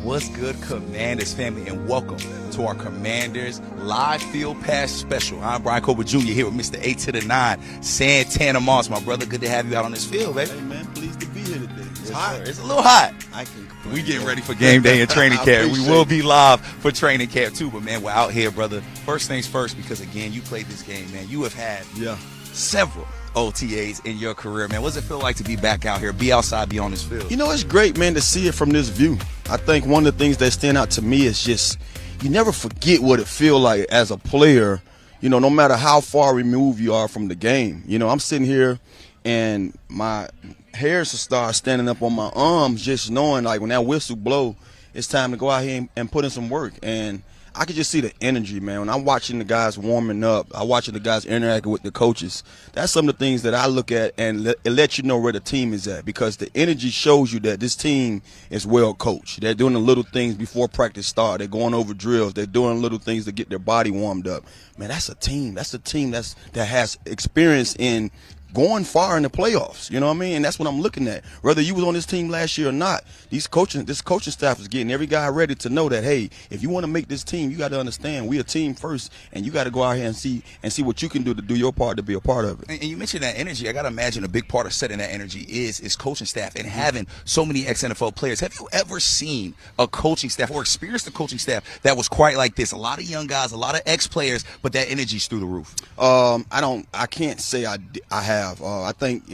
What's good, Commanders family, and welcome to our Commanders Live Field Pass Special. I'm Brian Cober Jr. here with Mr. 8 to the 9, Santana Moss. My brother, good to have you out on this field, baby. Hey, man, pleased to be here today. It's hot. It's a little hot. I can complain. We getting ready for game day and training camp. We will be live for training camp, too. But, man, we're out here, brother. First things first, because, again, you played this game, man. You have had several OTAs in your career, man. What does it feel like to be back out here, be outside, be on this field? You know, it's great, man, to see it from this view. I think one of the things that stand out to me is just you never forget what it feel like as a player, you know, no matter how far removed you are from the game. You know, I'm sitting here and my hairs will start standing up on my arms just knowing, like, when that whistle blow, it's time to go out here and put in some work. And I could just see the energy, man. When I'm watching the guys warming up, I'm watching the guys interacting with the coaches. That's some of the things that I look at, and it lets you know where the team is at, because the energy shows you that this team is well coached. They're doing the little things before practice start. They're going over drills. They're doing little things to get their body warmed up. Man, that's a team. That's a team that has experience in going far in the playoffs, you know what I mean? And that's what I'm looking at. Whether you was on this team last year or not, this coaching staff is getting every guy ready to know that, hey, if you want to make this team, you got to understand we a team first, and you got to go out here and see what you can do to do your part to be a part of it. And you mentioned that energy. I got to imagine a big part of setting that energy is coaching staff and having so many ex-NFL players. Have you ever seen a coaching staff or experienced a coaching staff that was quite like this? A lot of young guys, a lot of ex-players, but that energy's through the roof. I can't say I have. I think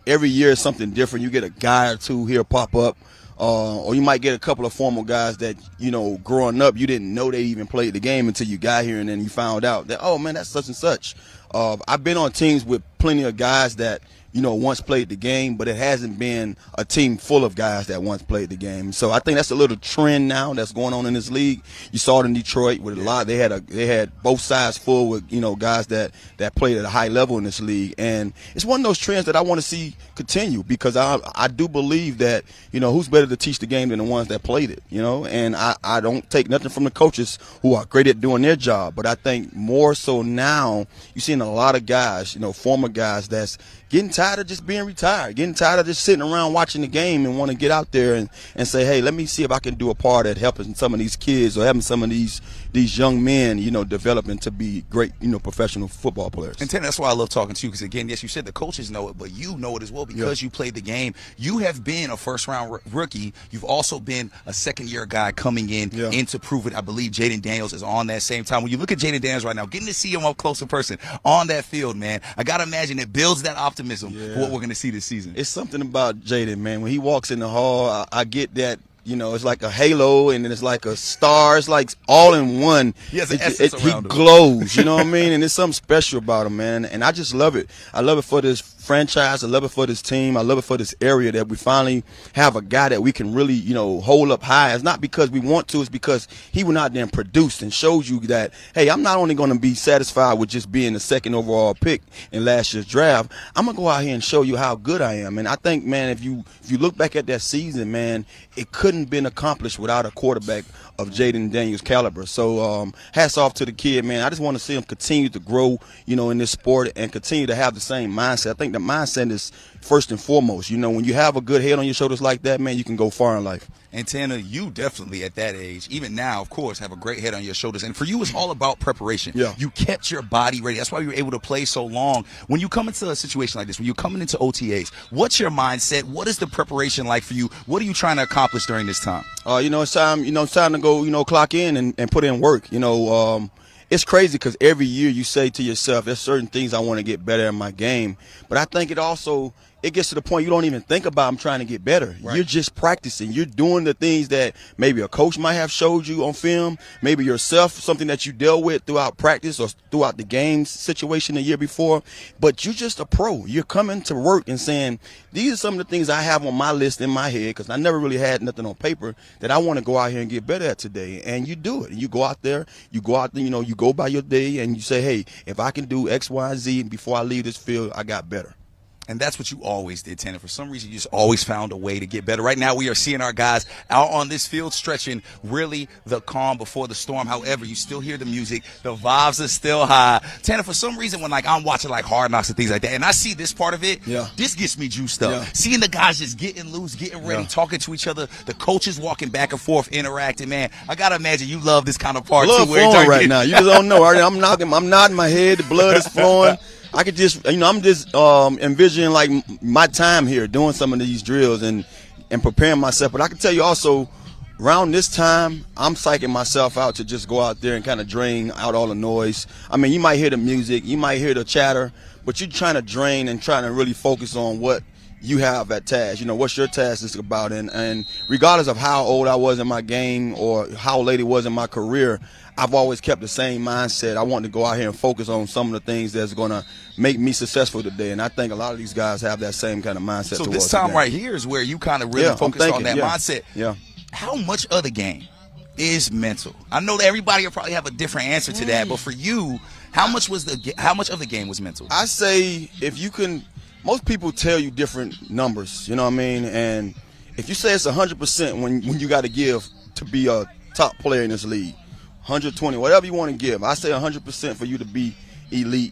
every year is something different. You get a guy or two here pop up, or you might get a couple of former guys that, you know, growing up, you didn't know they even played the game until you got here, and then you found out that, oh, man, that's such and such. I've been on teams with plenty of guys that, you know, once played the game, but it hasn't been a team full of guys that once played the game. So I think that's a little trend now that's going on in this league. You saw it in Detroit with a lot. They had both sides full with, you know, guys that played at a high level in this league. And it's one of those trends that I want to see continue, because I do believe that, you know, who's better to teach the game than the ones that played it, you know? And I don't take nothing from the coaches who are great at doing their job, but I think more so now you're seeing a lot of guys, you know, former guys that's getting tired of just being retired, getting tired of just sitting around watching the game, and want to get out there and say, hey, let me see if I can do a part at helping some of these kids or having some of these young men, you know, developing to be great, you know, professional football players. And Tim, that's why I love talking to you, because, again, yes, you said the coaches know it, but you know it as well because you played the game. You have been a first-round rookie. You've also been a second-year guy coming in to prove it. I believe Jaden Daniels is on that same time. When you look at Jaden Daniels right now, getting to see him up close in person on that field, man, I got to imagine it builds that optimism for what we're going to see this season. It's something about Jaden, man. When he walks in the hall, I get that. You know, it's like a halo, and then it's like a star. It's like all in one. He has an essence around him. He glows, you know what I mean? And there's something special about him, man. And I just love it. I love it for this franchise. I love it for this team. I love it for this area that we finally have a guy that we can really, you know, hold up high. It's not because we want to. It's because he went out there and produced and showed you that, hey, I'm not only going to be satisfied with just being the second overall pick in last year's draft. I'm going to go out here and show you how good I am. And I think, man, if you look back at that season, man, it couldn't been accomplished without a quarterback of Jaden Daniels' caliber. So hats off to the kid, man. I just want to see him continue to grow, you know, in this sport and continue to have the same mindset. I think the mindset is first and foremost. You know, when you have a good head on your shoulders like that, man, you can go far in life. And Tanner, you definitely at that age, even now, of course, have a great head on your shoulders. And for you, it's all about preparation. Yeah. You kept your body ready. That's why you were able to play so long. When you come into a situation like this, when you're coming into OTAs, what's your mindset? What is the preparation like for you? What are you trying to accomplish during this time? You know, it's time to go, you know, clock in and put in work. You know, it's crazy because every year you say to yourself, there's certain things I want to get better in my game. But I think it gets to the point you don't even think about I'm trying to get better. Right. You're just practicing. You're doing the things that maybe a coach might have showed you on film, maybe yourself, something that you dealt with throughout practice or throughout the games situation the year before. But you're just a pro. You're coming to work and saying, these are some of the things I have on my list in my head, because I never really had nothing on paper that I want to go out here and get better at today. And you do it. You go out there, you know, you go by your day and you say, hey, if I can do X, Y, and Z before I leave this field, I got better. And that's what you always did, Tanner. For some reason, you just always found a way to get better. Right now, we are seeing our guys out on this field stretching, really the calm before the storm. However, you still hear the music. The vibes are still high. Tanner, for some reason, when I'm watching Hard Knocks and things like that, and I see this part of it, this gets me juiced up. Seeing the guys just getting loose, getting ready, talking to each other, the coaches walking back and forth, interacting, man. I got to imagine you love this kind of part, blood too. Flowing right now. You just don't know. I'm nodding my head. The blood is flowing. I could just, I'm just envisioning like my time here doing some of these drills and preparing myself. But I can tell you also, around this time, I'm psyching myself out to just go out there and kind of drain out all the noise. I mean, you might hear the music, you might hear the chatter, but you're trying to drain and trying to really focus on what you have at task. What's your task is about. And regardless of how old I was in my game or how late it was in my career, I've always kept the same mindset. I want to go out here and focus on some of the things that's going to make me successful today. And I think a lot of these guys have that same kind of mindset. So this time right here is where you kind of really focus on that mindset. Yeah. How much of the game is mental? I know that everybody will probably have a different answer to that, but for you, how much of the game was mental? I say if you can, most people tell you different numbers, you know what I mean? And if you say it's 100% when you got to give to be a top player in this league, 120, whatever you want to give. I say 100% for you to be elite.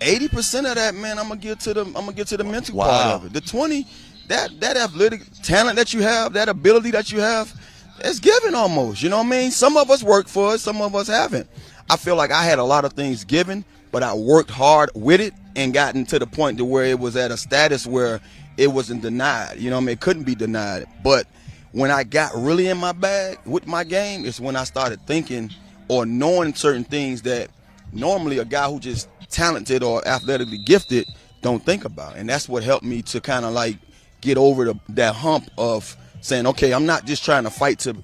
80% of that, man, I'm gonna get to the mental part of it. The 20, that athletic talent that you have, that ability that you have, it's given almost. You know what I mean? Some of us work for it, some of us haven't. I feel like I had a lot of things given, but I worked hard with it and gotten to the point to where it was at a status where it wasn't denied. You know what I mean? It couldn't be denied. But when I got really in my bag with my game, it's when I started thinking or knowing certain things that normally a guy who just talented or athletically gifted don't think about. And that's what helped me to kind of like get over that hump of saying, okay, I'm not just trying to fight to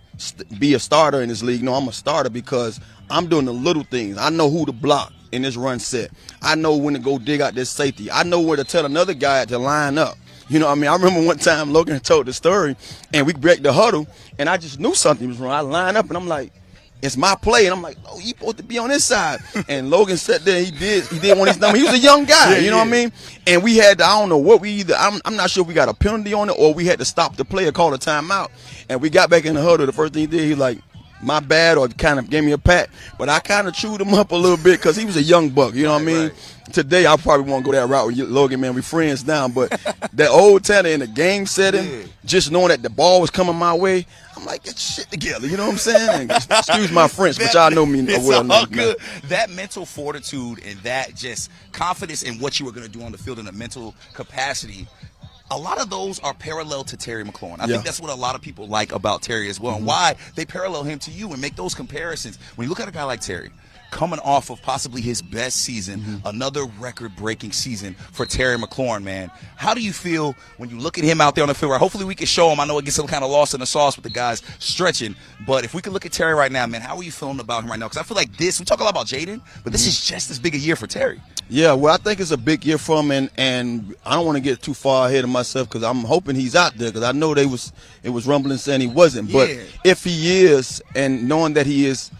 be a starter in this league. No, I'm a starter because I'm doing the little things. I know who to block in this run set. I know when to go dig out this safety. I know where to tell another guy to line up. You know what I mean? I remember one time Logan told the story, and we break the huddle, and I just knew something was wrong. I line up, and I'm like, it's my play. And I'm like, oh, you supposed to be on this side. And Logan sat there, he did one of his numbers. He was a young guy, you know what I mean? And we had to, I don't know what I'm not sure if we got a penalty on it or we had to stop the play or call a timeout. And we got back in the huddle. The first thing he did, he like, my bad, or kind of gave me a pat. But I kind of chewed him up a little bit because he was a young buck, you know what I mean? Right. Today, I probably won't go that route with Logan, man. We friends now. But that old Tanner in the game setting, just knowing that the ball was coming my way, I'm like, get shit together. You know what I'm saying? And excuse my French, but y'all know me well enough. Good. That mental fortitude and that just confidence in what you were going to do on the field in a mental capacity, a lot of those are parallel to Terry McLaurin. I think that's what a lot of people like about Terry as well, and why they parallel him to you and make those comparisons. When you look at a guy like Terry, coming off of possibly his best season, another record-breaking season for Terry McLaurin, man. How do you feel when you look at him out there on the field? Hopefully we can show him. I know it gets some kind of lost in the sauce with the guys stretching, but if we can look at Terry right now, man, how are you feeling about him right now? Because I feel like we talk a lot about Jaden, but this is just as big a year for Terry. Yeah, well, I think it's a big year for him, and I don't want to get too far ahead of myself because I'm hoping he's out there because I know it was rumbling saying he wasn't. But if he is, and knowing that he is,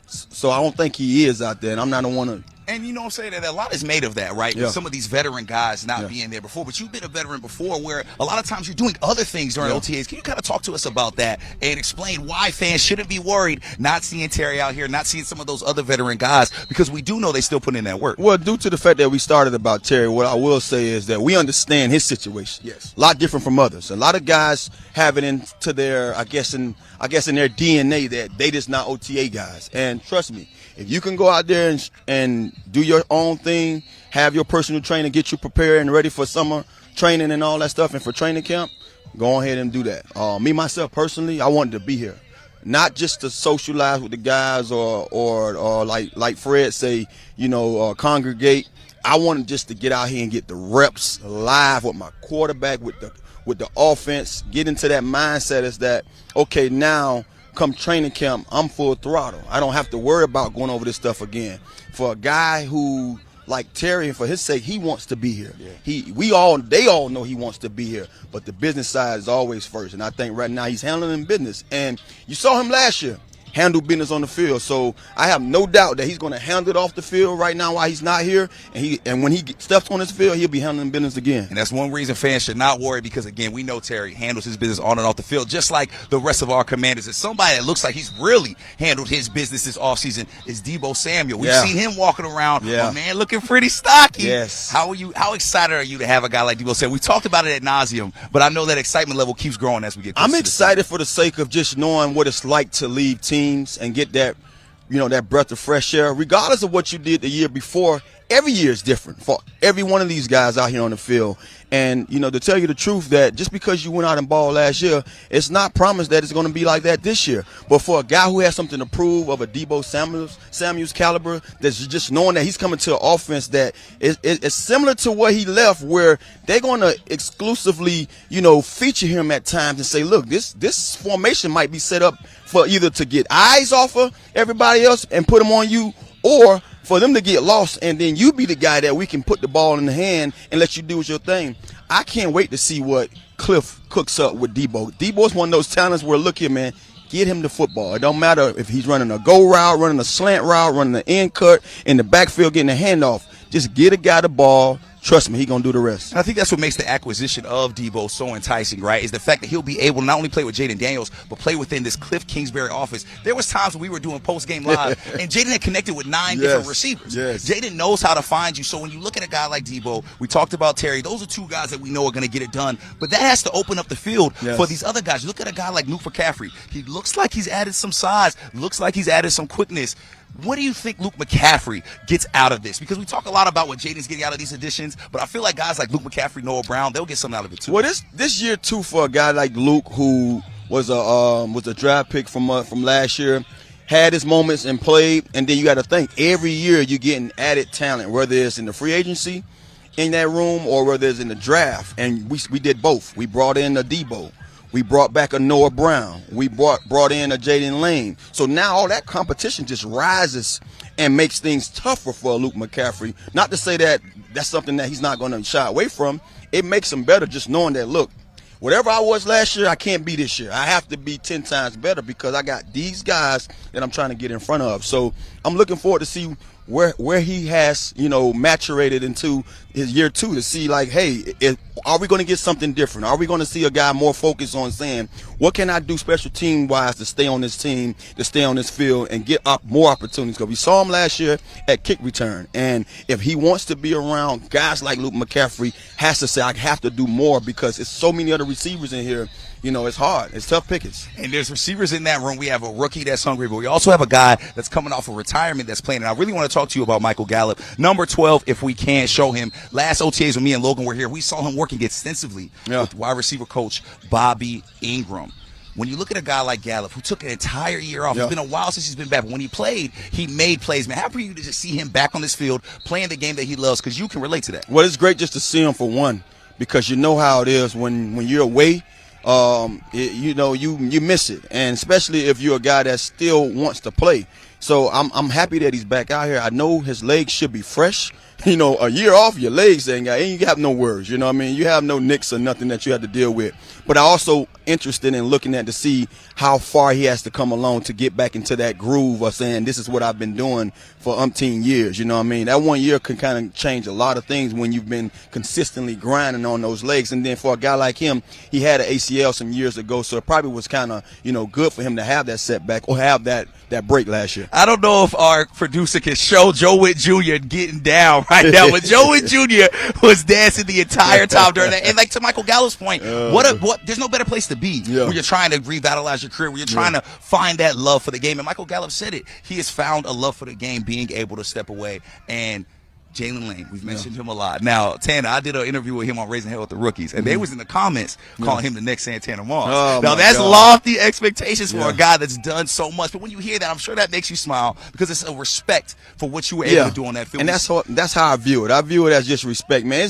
so I don't think he is out there, and I'm not going to want to. And you know what I'm saying? That a lot is made of that, right? Yeah. Some of these veteran guys not being there before. But you've been a veteran before where a lot of times you're doing other things during OTAs. Can you kind of talk to us about that and explain why fans shouldn't be worried not seeing Terry out here, not seeing some of those other veteran guys? Because we do know they still put in that work. Well, due to the fact that we started about Terry, what I will say is that we understand his situation. Yes. A lot different from others. A lot of guys have it into their, I guess in their DNA that they just not OTA guys. And trust me, if you can go out there and do your own thing, have your personal trainer get you prepared and ready for summer training and all that stuff and for training camp, go ahead and do that. Me, myself, personally, I wanted to be here. Not just to socialize with the guys or like Fred say, congregate. I wanted just to get out here and get the reps live with my quarterback, with the offense, get into that mindset is that, okay, now come training camp, I'm full throttle. I don't have to worry about going over this stuff again. For a guy who, like Terry, for his sake, he wants to be here. Yeah. They all know he wants to be here, but the business side is always first. And I think right now he's handling business. And you saw him last year. handle business on the field. So I have no doubt that he's going to handle it off the field right now while he's not here. And when he steps on his field, he'll be handling business again. And that's one reason fans should not worry, because, again, we know Terry handles his business on and off the field, just like the rest of our commanders. And somebody that looks like he's really handled his business this offseason is Deebo Samuel. We've seen him walking around, man, looking pretty stocky. Yes. How excited are you to have a guy like Deebo Samuel? We talked about it ad nauseum, but I know that excitement level keeps growing as we get closer. I'm excited for the sake of just knowing what it's like to leave teams and get that, that breath of fresh air. Regardless of what you did the year before, every year is different for every one of these guys out here on the field. And, to tell you the truth, that just because you went out and balled last year, it's not promised that it's going to be like that this year. But for a guy who has something to prove, of a Deebo Samuel's caliber, that's just knowing that he's coming to an offense that is similar to what he left, where they're going to exclusively, feature him at times and say, look, this formation might be set up for either to get eyes off of everybody else and put them on you, or for them to get lost and then you be the guy that we can put the ball in the hand and let you do your thing. I can't wait to see what Cliff cooks up with Deebo. Deebo's one of those talents where, look here, man, get him the football. It don't matter if he's running a go route, running a slant route, running an end cut, in the backfield getting a handoff. Just get a guy the ball. Trust me, he's going to do the rest. And I think that's what makes the acquisition of Deebo so enticing, right, is the fact that he'll be able to not only play with Jaden Daniels, but play within this Cliff Kingsbury offense. There was times when we were doing post-game live, and Jaden had connected with 9 different receivers. Yes. Jaden knows how to find you. So when you look at a guy like Deebo, we talked about Terry, those are two guys that we know are going to get it done. But that has to open up the field for these other guys. You look at a guy like Luke McCaffrey. He looks like he's added some size, looks like he's added some quickness. What do you think Luke McCaffrey gets out of this? Because we talk a lot about what Jaden's getting out of these additions, but I feel like guys like Luke McCaffrey, Noah Brown, they'll get something out of it too. Well, this year too, for a guy like Luke, who was a draft pick from last year, had his moments and played, and then you got to think every year you're getting added talent, whether it's in the free agency in that room or whether it's in the draft. And we did both. We brought in a Deebo. We brought back a Noah Brown. We brought in a Jaden Lane. So now all that competition just rises and makes things tougher for Luke McCaffrey. Not to say that that's something that he's not going to shy away from. It makes him better just knowing that, look, whatever I was last year, I can't be this year. I have to be 10 times better because I got these guys that I'm trying to get in front of. So I'm looking forward to see where he has, maturated into his year 2, to see, like, hey, are we going to get something different? Are we going to see a guy more focused on saying, what can I do special team wise to stay on this team, to stay on this field and get up more opportunities? Because we saw him last year at kick return. And if he wants to be around guys like Luke McCaffrey, has to say, I have to do more because it's so many other receivers in here. It's hard. It's tough pickings. And there's receivers in that room. We have a rookie that's hungry, but we also have a guy that's coming off of retirement that's playing. And I really want to talk to you about Michael Gallup, number 12, if we can show him. Last OTAs when me and Logan were here, we saw him working extensively with wide receiver coach Bobby Ingram. When you look at a guy like Gallup, who took an entire year off, it's been a while since he's been back, but when he played, he made plays. Man, how for you to just see him back on this field playing the game that he loves, because you can relate to that. Well, it's great just to see him for one, because you know how it is when you're away. You miss it, and especially if you're a guy that still wants to play. So I'm happy that he's back out here. I know his legs should be fresh. A year off, your legs ain't got, and you have no worries. You know what I mean? You have no nicks or nothing that you have to deal with. But I also interested in looking at to see how far he has to come along to get back into that groove of saying, this is what I've been doing for umpteen years. You know what I mean? That 1 year can kind of change a lot of things when you've been consistently grinding on those legs. And then for a guy like him, he had an ACL some years ago, so it probably was kind of, good for him to have that setback or have that break last year. I don't know if our producer can show Joe Witt Jr. getting down right now, but Joe Witt Jr. was dancing the entire time during that. And like to Michael Gallup's point, there's no better place to be when you're trying to revitalize your career, when you're trying to find that love for the game. And Michael Gallup said it. He has found a love for the game, being able to step away. And Jalen Lane, we've mentioned him a lot. Now, Tanner, I did an interview with him on Raising Hell with the Rookies, and they was in the comments calling him the next Santana Moss. Now, that's lofty expectations for a guy that's done so much. But when you hear that, I'm sure that makes you smile, because it's a respect for what you were able to do on that field. And that's how I view it. I view it as just respect, man.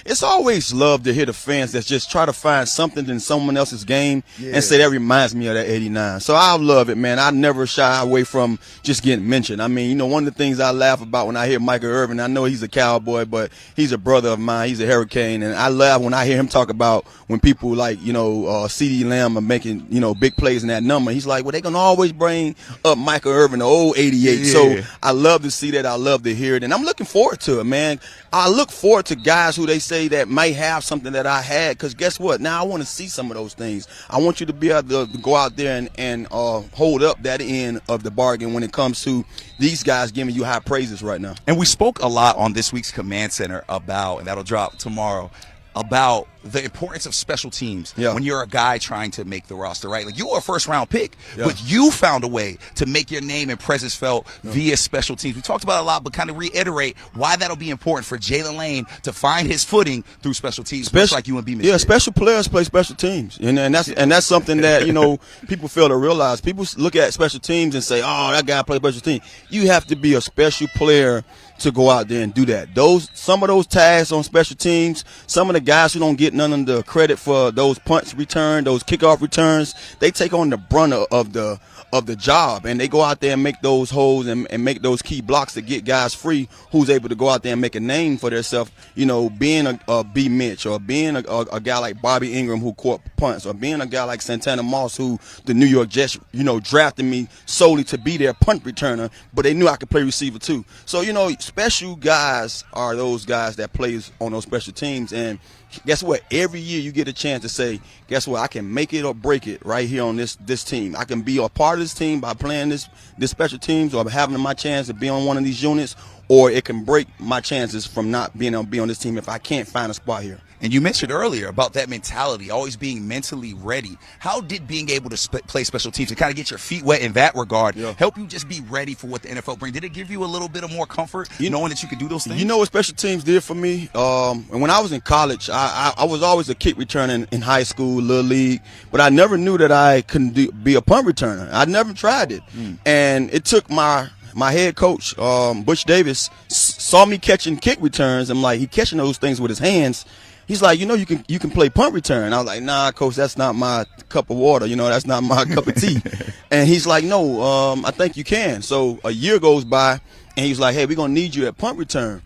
It's always love to hear the fans that just try to find something in someone else's game and say, that reminds me of that 89. So I love it, man. I never shy away from just getting mentioned. I mean, one of the things I laugh about when I hear Michael Irvin, I know he's a Cowboy, but he's a brother of mine. He's a Hurricane, and I love when I hear him talk about when people like, you know, C.D. Lamb are making, you know, big plays in that number. He's like, well, they're going to always bring up Michael Irvin, the old 88. Yeah. So I love to see that. I love to hear it, and I'm looking forward to it, man. I look forward to guys who they say that might have something that I had, because guess what? Now I want to see some of those things. I want you to be able to go out there and hold up that end of the bargain when it comes to these guys giving you high praises right now. And we spoke a lot on this week's Command Center about, and that'll drop tomorrow, about the importance of special teams when you're a guy trying to make the roster, right? Like, you were a first-round pick, but you found a way to make your name and presence felt via special teams. We talked about it a lot, but kind of reiterate why that'll be important for Jalen Lane to find his footing through special teams, much like you and B. Yeah, special players play special teams, and that's something that, you know, people fail to realize. People look at special teams and say, "Oh, that guy plays special teams." You have to be a special player to go out there and do that. Some of those tasks on special teams, some of the guys who don't get none of the credit for those punts return, those kickoff returns, they take on the brunt of the job, and they go out there and make those holes and make those key blocks to get guys free who's able to go out there and make a name for themselves, you know, being a B. Mitch, or being a guy like Bobby Ingram who caught punts, or being a guy like Santana Moss who the New York Jets, you know, drafted me solely to be their punt returner, but they knew I could play receiver too. So, you know, special guys are those guys that plays on those special teams, and guess what? Every year you get a chance to say, guess what? I can make it or break it right here on this team. I can be a part of this team by playing this special teams, or having my chance to be on one of these units, or it can break my chances from not being able to be on this team if I can't find a spot here. And you mentioned earlier about that mentality, always being mentally ready. How did being able to play special teams and kind of get your feet wet in that regard help you just be ready for what the NFL brings? Did it give you a little bit of more comfort knowing that you could do those things? You know what special teams did for me? And when I was in college, I was always a kick returner in high school, little league, but I never knew that I couldn't be a punt returner. I never tried it. And it took my head coach, Butch Davis, saw me catching kick returns. I'm like, he catching those things with his hands. He's like, you know, you can play punt return. I was like, nah, coach, that's not my cup of water. You know, that's not my cup of tea. And he's like, no, I think you can. So a year goes by, and he's like, hey, we're going to need you at punt return.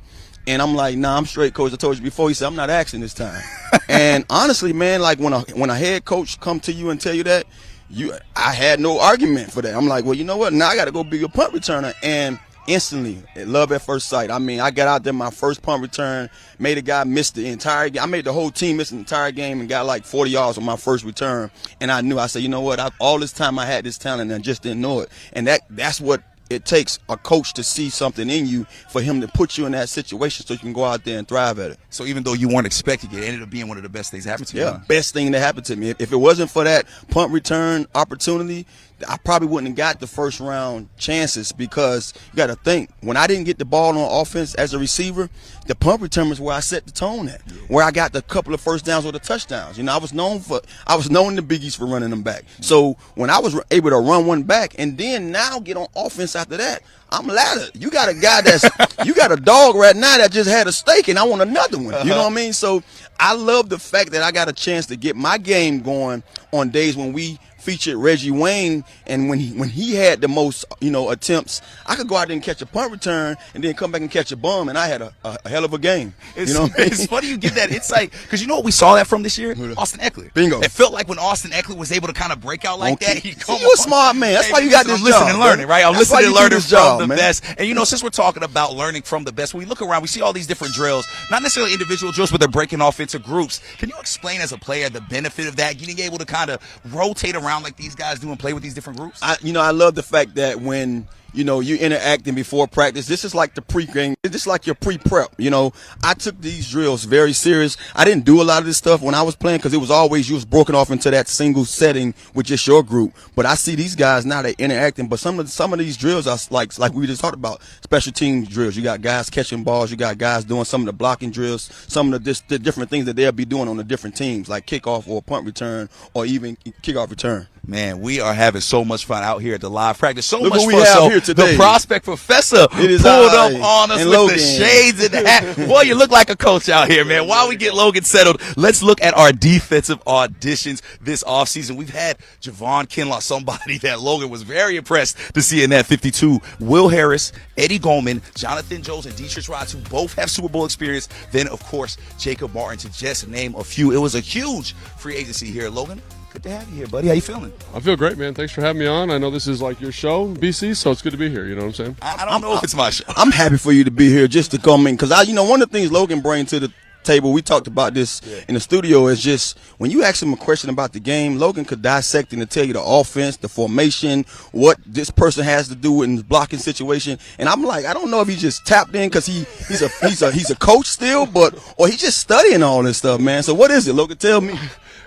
And I'm like, nah, I'm straight, coach. I told you before. He said, I'm not asking this time. And honestly, man, like when a head coach come to you and tell you that, I had no argument for that. I'm like, well, you know what? Now I got to go be a punt returner. And instantly, love at first sight. I mean, I got out there my first punt return, made a guy miss the entire game. I made the whole team miss the entire game and got like 40 yards on my first return. And I said, you know what? All this time I had this talent and I just didn't know it. And that's what it takes a coach to see something in you, for him to put you in that situation so you can go out there and thrive at it. So even though you weren't expecting it, it ended up being one of the best things that happened to you. Yeah, best thing that happened to me. If it wasn't for that punt return opportunity, I probably wouldn't have got the first round chances, because you got to think, when I didn't get the ball on offense as a receiver, the punt return was where I set the tone at, where I got the couple of first downs or the touchdowns. You know, I was known in the Big East for running them back. So when I was able to run one back and then now get on offense after that, I'm laddered. You got a guy you got a dog right now that just had a steak and I want another one. You know what I mean? So I love the fact that I got a chance to get my game going on days when we featured Reggie Wayne, and when he had the most, you know, attempts, I could go out there and catch a punt return and then come back and catch a bum, and I had a hell of a game. You know what I mean? It's funny you get that insight, because you know what we saw that from this year? Austin Eckler. Bingo. It felt like when Austin Eckler was able to kind of break out like that, you're a smart man. That's why you got this job. Listening and learning, right? I'm listening and learning from the man. best. And you know, since we're talking about learning from the best, when we look around, we see all these different drills, not necessarily individual drills, but they're breaking off into groups. Can you explain as a player the benefit of that, getting able to kind of rotate around like these guys do and play with these different groups? I love the fact that when, you know, you're interacting before practice, this is like the pre-game. This is like your pre-prep. You know, I took these drills very serious. I didn't do a lot of this stuff when I was playing, because it was always, you was broken off into that single setting with just your group. But I see these guys now, they're interacting. But some of these drills are like we just talked about, special team drills. You got guys catching balls. You got guys doing some of the blocking drills, some of the different things that they'll be doing on the different teams, like kickoff or punt return or even kickoff return. Man, we are having so much fun out here at the live practice. So Look much what we fun. have So here today. the prospect professor It is pulled I up on us and with Logan. the shades and the hat. Boy, you look like a coach out here, man. While we get Logan settled, let's look at our defensive auditions this offseason. We've had Javon Kinlaw, somebody that Logan was very impressed to see in that 52. Will Harris, Eddie Goldman, Jonathan Jones, and Dietrich Rods, who both have Super Bowl experience. Then, of course, Jacob Martin, to just name a few. It was a huge free agency here, Logan. Good to have you here, buddy. How you feeling? I feel great, man. Thanks for having me on. I know this is like your show, BC, so it's good to be here. You know what I'm saying? I don't know if it's my show. I'm happy for you to be here just to come in because one of the things Logan brings to the table, we talked about this in the studio, is just when you ask him a question about the game, Logan could dissect and tell you the offense, the formation, what this person has to do in the blocking situation. And I'm like, I don't know if he just tapped in because he's a coach still, or he's just studying all this stuff, man. So what is it, Logan? Tell me.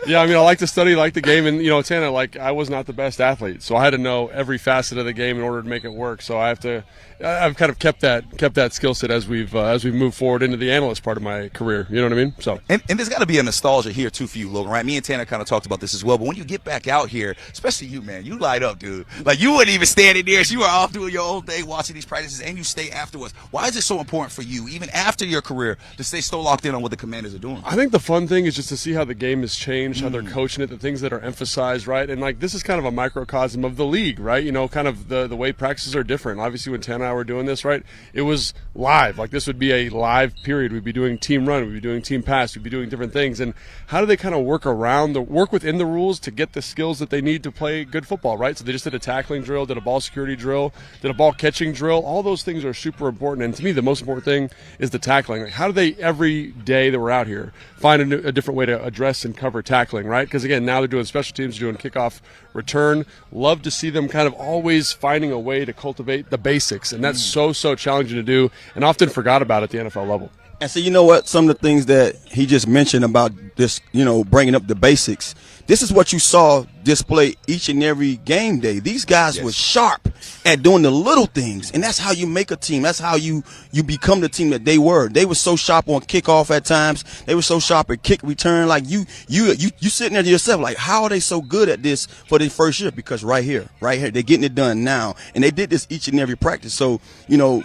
Yeah, I mean, I like to study, like the game, and Tana, I was not the best athlete, so I had to know every facet of the game in order to make it work. So I've kind of kept that skill set as we've moved forward into the analyst part of my career. You know what I mean? So and there's got to be a nostalgia here too for you, Logan. Right? Me and Tanner kind of talked about this as well. But when you get back out here, especially you, man, you light up, dude. Like you wouldn't even stand in there. So you were off doing your own thing, watching these practices, and you stay afterwards. Why is it so important for you, even after your career, to stay so locked in on what the Commanders are doing? I think the fun thing is just to see how the game has changed, how they're coaching it, the things that are emphasized, right? And this is kind of a microcosm of the league, right? Kind of the way practices are different. Obviously, when Tanner and I were doing this, right, it was live. This would be a live period. We'd be doing team run, we'd be doing team pass, we'd be doing different things. And how do they kind of work within the rules to get the skills that they need to play good football, right? So they just did a tackling drill, did a ball security drill, did a ball catching drill. All those things are super important. And to me, the most important thing is the tackling. How do they, every day that we're out here, find a different way to address and cover tackling, right? Because again, now they're doing special teams, doing kickoff return. Love to see them kind of always finding a way to cultivate the basics, and that's so challenging to do, and often forgot about at the NFL level. And so you know what? Some of the things that he just mentioned about this, bringing up the basics, this is what you saw display each and every game day. These guys were sharp at doing the little things, and that's how you make a team. That's how you become the team that they were. They were so sharp on kickoff at times. They were so sharp at kick return. Like you sitting there to yourself, like, how are they so good at this for their first year? Because right here, they're getting it done now, and they did this each and every practice. So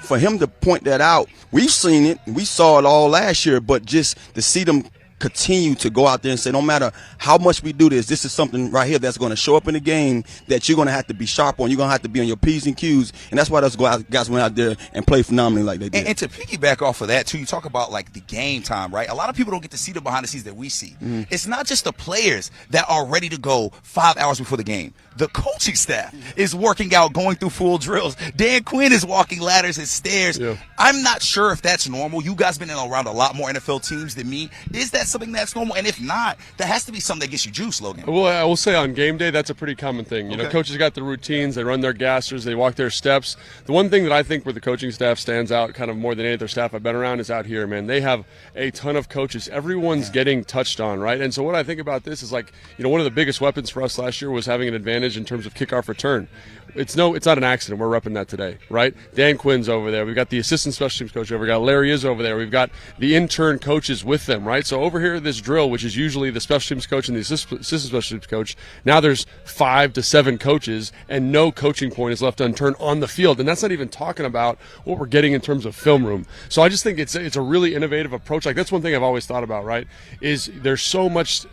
for him to point that out, we've seen it, we saw it all last year, but just to see them continue to go out there and say, no matter how much we do this is something right here that's going to show up in the game that you're going to have to be sharp on. You're going to have to be on your P's and Q's, and that's why those guys went out there and played phenomenally like they did. And to piggyback off of that, too, you talk about the game time, right? A lot of people don't get to see the behind the scenes that we see. It's not just the players that are ready to go 5 hours before the game. The coaching staff is working out, going through full drills. Dan Quinn is walking ladders and stairs. Yeah. I'm not sure if that's normal. You guys been around a lot more NFL teams than me. Is that something that's normal? And if not, that has to be something that gets you juice, Logan. Well, I will say on game day, that's a pretty common thing. Coaches got their routines. They run their gassers. They walk their steps. The one thing that I think where the coaching staff stands out kind of more than any other staff I've been around is out here, man. They have a ton of coaches. Everyone's getting touched on, right? And so what I think about this is one of the biggest weapons for us last year was having an advantage in terms of kickoff return. It's not an accident. We're repping that today, right? Dan Quinn's over there. We've got the assistant special teams coach over. We've got Larry is over there. We've got the intern coaches with them, right? So over here, this drill, which is usually the special teams coach and the assistant special teams coach, now there's 5 to 7 coaches, and no coaching point is left unturned on the field. And that's not even talking about what we're getting in terms of film room. So I just think it's a really innovative approach. That's one thing I've always thought about, right? Is there's so much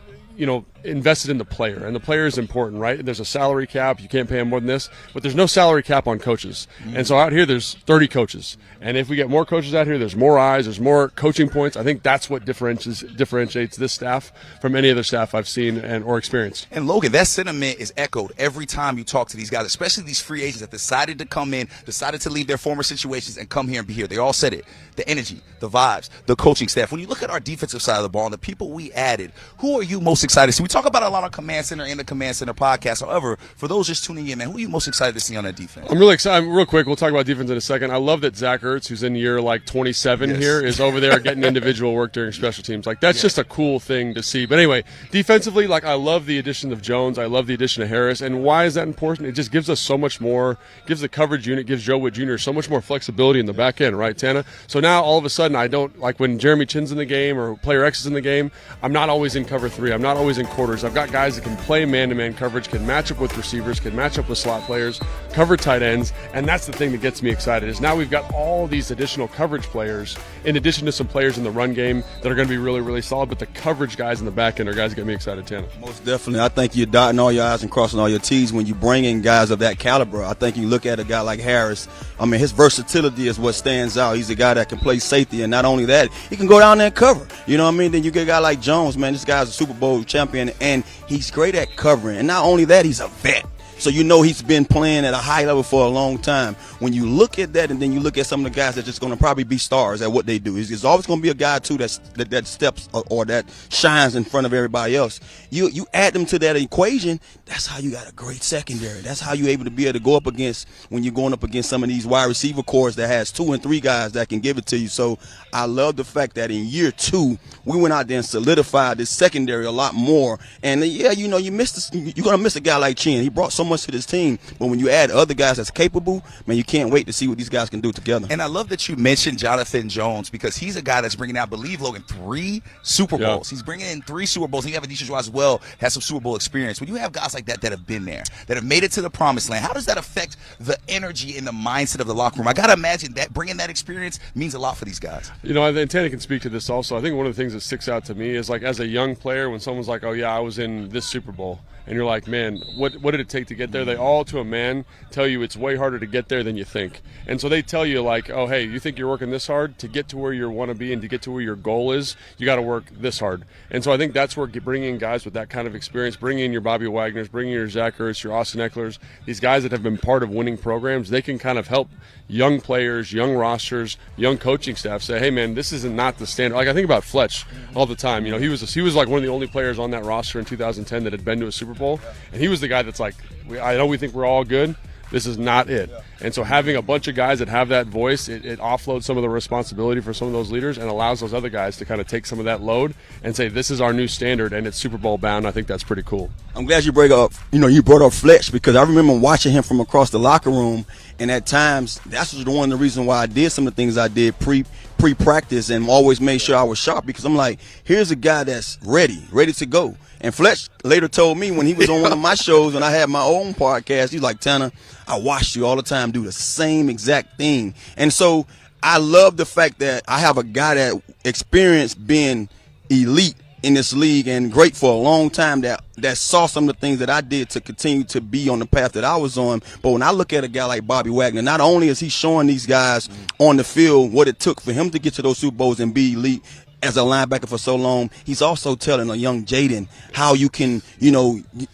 invested in the player, and the player is important, right? There's a salary cap. You can't pay them more than this, but there's no salary cap on coaches. And so out here, there's 30 coaches. And if we get more coaches out here, there's more eyes, there's more coaching points. I think that's what differentiates this staff from any other staff I've seen or experienced. And Logan, that sentiment is echoed every time you talk to these guys, especially these free agents that decided to come in, decided to leave their former situations and come here and be here. They all said it. The energy, the vibes, the coaching staff. When you look at our defensive side of the ball and the people we added, who are you most excited to see? We talk about a lot on Command Center and the Command Center podcast. However, for those just tuning in, man, who are you most excited to see on that defense? I'm really excited. Real quick, we'll talk about defense in a second. I love that Zach Ertz, who's in year 27 here, is over there getting individual work during special teams. That's just a cool thing to see. But anyway, defensively, I love the addition of Jones. I love the addition of Harris. And why is that important? It just gives us so much more, gives the coverage unit, gives Joe Wood Jr. so much more flexibility in the back end, right, Tana? So now all of a sudden I don't, when Jeremy Chinn's in the game or player X is in the game, I'm not always in cover 3. I'm not always in quarters. I've got guys that can play man-to-man coverage, can match up with receivers, can match up with slot players, cover tight ends, and that's the thing that gets me excited is now we've got all these additional coverage players in addition to some players in the run game that are going to be really, really solid, but the coverage guys in the back end are guys that get me excited, Tanner. Most definitely. I think you're dotting all your I's and crossing all your T's when you bring in guys of that caliber. I think you look at a guy like Harris. I mean, his versatility is what stands out. He's a guy that can play safety, and not only that, he can go down there and cover. You know what I mean? Then you get a guy like Jones, man. This guy's a Super Bowl champion, and he's great at covering. And not only that, he's a vet. So you know he's been playing at a high level for a long time. When you look at that and then you look at some of the guys that are just going to probably be stars at what they do, there's always going to be a guy, too, that steps or that shines in front of everybody else. You add them to that equation, that's how you got a great secondary. That's how you're able to be able to go up against when you're going up against some of these wide receiver corps that has 2 and 3 guys that can give it to you. So I love the fact that in year 2, we went out there and solidified this secondary a lot more. And, yeah, you know, you're going to miss a guy like Chin. He brought so much to this team, but when you add other guys that's capable, man, you can't wait to see what these guys can do together. And I love that you mentioned Jonathan Jones because he's a guy that's bringing out, I believe, Logan, 3 Super Bowls. He's bringing in 3 Super Bowls. And you have Anisha as well, has some Super Bowl experience. When you have guys like that that have been there, that have made it to the promised land, how does that affect the energy and the mindset of the locker room? I got to imagine that bringing that experience means a lot for these guys. You know, and Tanner can speak to this also. I think one of the things that sticks out to me is, like, as a young player, when someone's like, oh, yeah, I was in this Super Bowl, and you're like, man, what did it take to get there? They all, to a man, tell you it's way harder to get there than you think. And so they tell you, like, oh, hey, you think you're working this hard? To get to where you want to be and to get to where your goal is, you got to work this hard. And so I think that's where bringing in guys with that kind of experience, bringing in your Bobby Wagners, bringing in your Zach Ertz, your Austin Eckler's, these guys that have been part of winning programs, they can kind of help young players, young rosters, young coaching staff say, hey, man, this isn't not the standard. Like, I think about Fletch all the time. You know, he was like one of the only players on that roster in 2010 that had been to a Super Bowl. And he was the guy that's like, I know we think we're all good. This is not it. And so having a bunch of guys that have that voice, it offloads some of the responsibility for some of those leaders and allows those other guys to kind of take some of that load and say, this is our new standard and it's Super Bowl bound. I think that's pretty cool. I'm glad you brought up Fletch, because I remember watching him from across the locker room, and at times that's one of the reasons why I did some of the things I did pre-practice and always made sure I was sharp, because I'm like, here's a guy that's ready to go. And Fletch later told me when he was on one of my shows when I had my own podcast, he's like, Tanner, I watched you all the time do the same exact thing. And so I love the fact that I have a guy that experienced being elite in this league and great for a long time that saw some of the things that I did to continue to be on the path that I was on. But when I look at a guy like Bobby Wagner, not only is he showing these guys on the field what it took for him to get to those Super Bowls and be elite as a linebacker for so long, he's also telling a young Jaden how you can,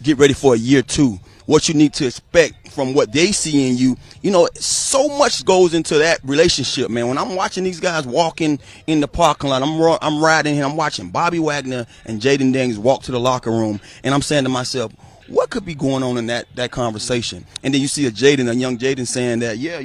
get ready for a year 2, what you need to expect from what they see in you. You know, so much goes into that relationship, man. When I'm watching these guys walking in the parking lot, I'm riding here, I'm watching Bobby Wagner and Jaden Daniels walk to the locker room, and I'm saying to myself, what could be going on in that conversation? And then you see a young Jaden saying that, yeah,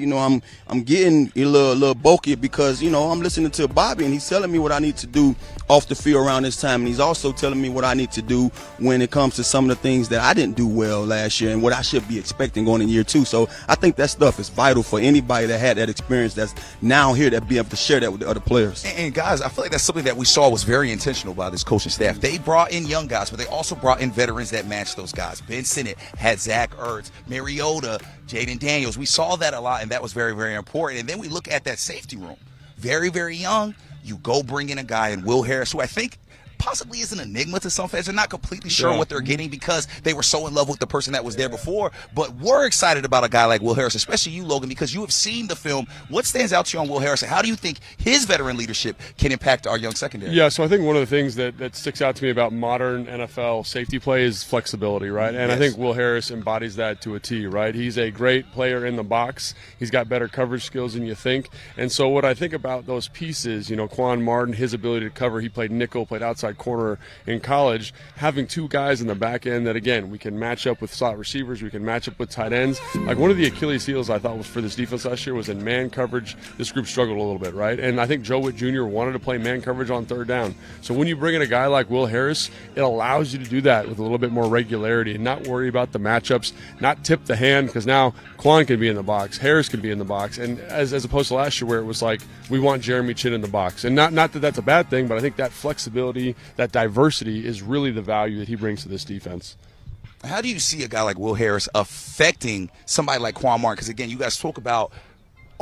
I'm getting a little bulky because, I'm listening to Bobby and he's telling me what I need to do off the field around this time. And he's also telling me what I need to do when it comes to some of the things that I didn't do well last year and what I should be expecting going in year 2. So I think that stuff is vital for anybody that had that experience that's now here to be able to share that with the other players. And guys, I feel like that's something that we saw was very intentional by this coaching staff. They brought in young guys, but they also brought in veterans that matched those guys. Ben Sinnott had Zach Ertz, Mariota, Jaden Daniels. We saw that a lot, and that was very, very important. And then we look at that safety room. Very, very young. You go bring in a guy in Will Harris, who I think possibly is an enigma to some fans. They're not completely sure what they're getting because they were so in love with the person that was there before. But we're excited about a guy like Will Harris, especially you, Logan, because you have seen the film. What stands out to you on Will Harris, and how do you think his veteran leadership can impact our young secondary? Yeah, so I think one of the things that sticks out to me about modern NFL safety play is flexibility, right? And I think Will Harris embodies that to a T, right? He's a great player in the box. He's got better coverage skills than you think. And so what I think about those pieces, Quan Martin, his ability to cover, he played nickel, played outside corner in college, having 2 guys in the back end that, again, we can match up with slot receivers, we can match up with tight ends. Like, one of the Achilles heels I thought was for this defense last year was in man coverage. This group struggled a little bit, right? And I think Joe Witt Jr. wanted to play man coverage on 3rd down. So when you bring in a guy like Will Harris, it allows you to do that with a little bit more regularity and not worry about the matchups, not tip the hand, because now Quan can be in the box, Harris can be in the box, and as opposed to last year where it was like, we want Jeremy Chin in the box. And not that that's a bad thing, but I think that flexibility that diversity is really the value that he brings to this defense. How do you see a guy like Will Harris affecting somebody like Quan Martin? Because, again, you guys talk about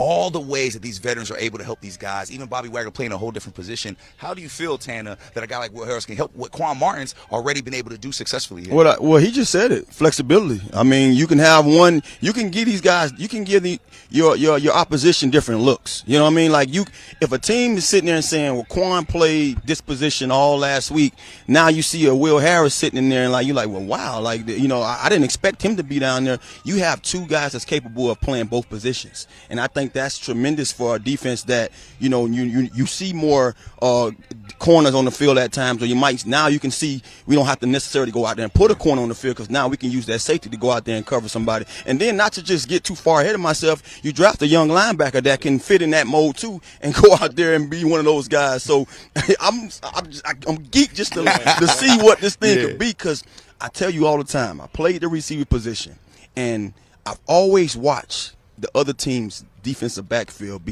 all the ways that these veterans are able to help these guys, even Bobby Wagner playing a whole different position. How do you feel, Tana, that a guy like Will Harris can help what Quan Martin's already been able to do successfully here? Well, he just said it, flexibility. I mean, you can have one, you can give these guys, you can give your opposition different looks. You know what I mean? Like, if a team is sitting there and saying, well, Quan played this position all last week, now you see a Will Harris sitting in there and you're like, well, wow, I didn't expect him to be down there. You have two guys that's capable of playing both positions. And I think that's tremendous for a defense that, you see more corners on the field at times, or you can see we don't have to necessarily go out there and put a corner on the field, because now we can use that safety to go out there and cover somebody. And then, not to just get too far ahead of myself, you draft a young linebacker that can fit in that mold too and go out there and be one of those guys. So I'm geeked just to see what this thing could be, because I tell you all the time, I played the receiver position, and I've always watched the other team's defensive backfield